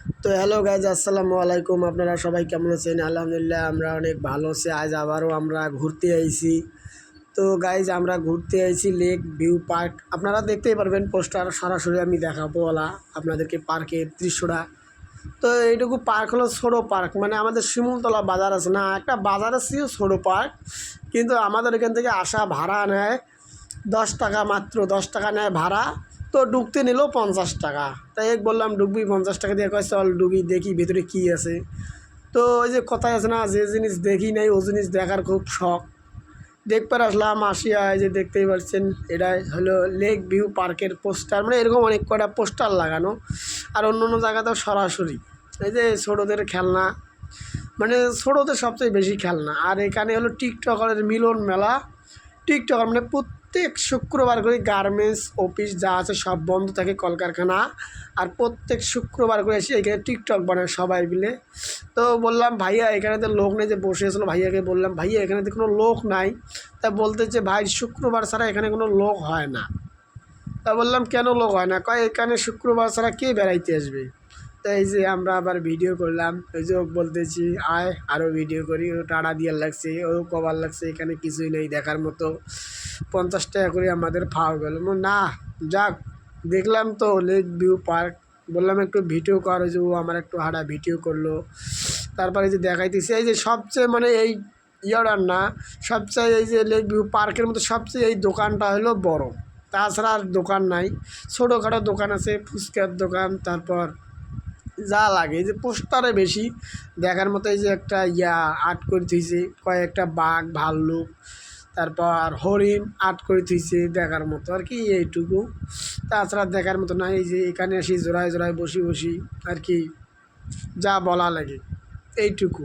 তো hello guys, আসসালামু আলাইকুম। আপনারা সবাই কেমন আছেন? আলহামদুলিল্লাহ আমরা অনেক ভালো আছি। আজ আবারও আমরা ঘুরতে আইছি। তো গাইজ আমরা ঘুরতে আইছি লেক ভিউ পার্ক। আপনারা দেখতেই পারবেন পোস্টার, সরাসরি আমি দেখাবো ওলা আপনাদেরকে পার্কের দৃশ্যটা। তো এইটুকু পার্ক হলো ছোটো পার্ক, মানে আমাদের শিমুলতলা বাজার আছে না, একটা বাজার আছে ছোটো পার্ক, কিন্তু আমাদের এখান থেকে আসা ভাড়া নেয় 10 টাকা, মাত্র 10 টাকা নেয় ভাড়া। তো ঢুকতে নিল 50 টাকা। তাই এক বললাম ঢুকবি 50 টাকা দিয়ে, কয় চল ঢুকি দেখি ভেতরে কী আছে। তো ওই যে কথাই আছে না, যে জিনিস দেখি নাই ও জিনিস দেখার খুব শখ। দেখবার আসলাম, আসিয়া এই যে দেখতেই পাচ্ছেন, এটাই হলো লেক ভিউ পার্কের পোস্টার, মানে এরকম অনেক কটা পোস্টার লাগানো। আর অন্য অন্য জায়গাতেও সরাসরি এই যে ছোটোদের খেলনা, মানে ছোটোদের সবচেয়ে বেশি খেলনা। আর এখানে হলো টিকটকারের মিলন মেলা। টিকটকার মানে প্রত্যেক শুক্রবার করে গার্মেন্টস অফিস যা আছে সব বন্ধ থাকে, কলকারখানা। আর প্রত্যেক শুক্রবার করে এসে এখানে টিকটক বানায় সবাই মিলে। তো বললাম ভাইয়া এখানে তো লোক নেই, যে বসে আসলো ভাইয়াকে বললাম ভাইয়া এখানে তো কোনো লোক নাই। তা বলতেছে ভাই শুক্রবার ছাড়া এখানে কোনো লোক হয় না। তা বললাম কেন লোক হয় না? কয় এখানে শুক্রবার ছাড়া কে বেড়াইতে আসবে। তো এই যে আমরা আবার ভিডিও করলাম, ওই যে ওকে বলতেছি আয় আরও ভিডিও করি। ও টাড়া দিয়ার লাগছে, ও কবার লাগছে, এখানে কিছুই নেই দেখার মতো। 50 টাকা করে আমাদের ফাও গেল। না, যাক, দেখলাম তো লেক ভিউ পার্ক। বললাম একটু ভিডিও কর, ওই যে ও আমার একটু হাঁটা ভিডিও করলো। তারপরে যে দেখাইতেছি এই যে সবচেয়ে, মানে এই ইয়ার না, সবচেয়ে এই যে লেক ভিউ পার্কের মতো সবচেয়ে এই দোকানটা হলো বড়। তাছাড়া আর দোকান নাই, ছোটোখাটো দোকান আছে, ফুচকার দোকান, তারপর যা লাগে। এই যে পোস্টারে বেশি দেখার মতো, এই যে একটা আর্ট করে থুইছে, কয়েকটা বাঘ ভাল্লুক, তারপর হরিণ আর্ট করে থুইছে দেখার মতো আর কি, এইটুকু। তাছাড়া দেখার মতো না। এই যে এখানে আসি জোড়ায় জোড়ায় বসি বসি আর কি, যা বলা লাগে এইটুকু।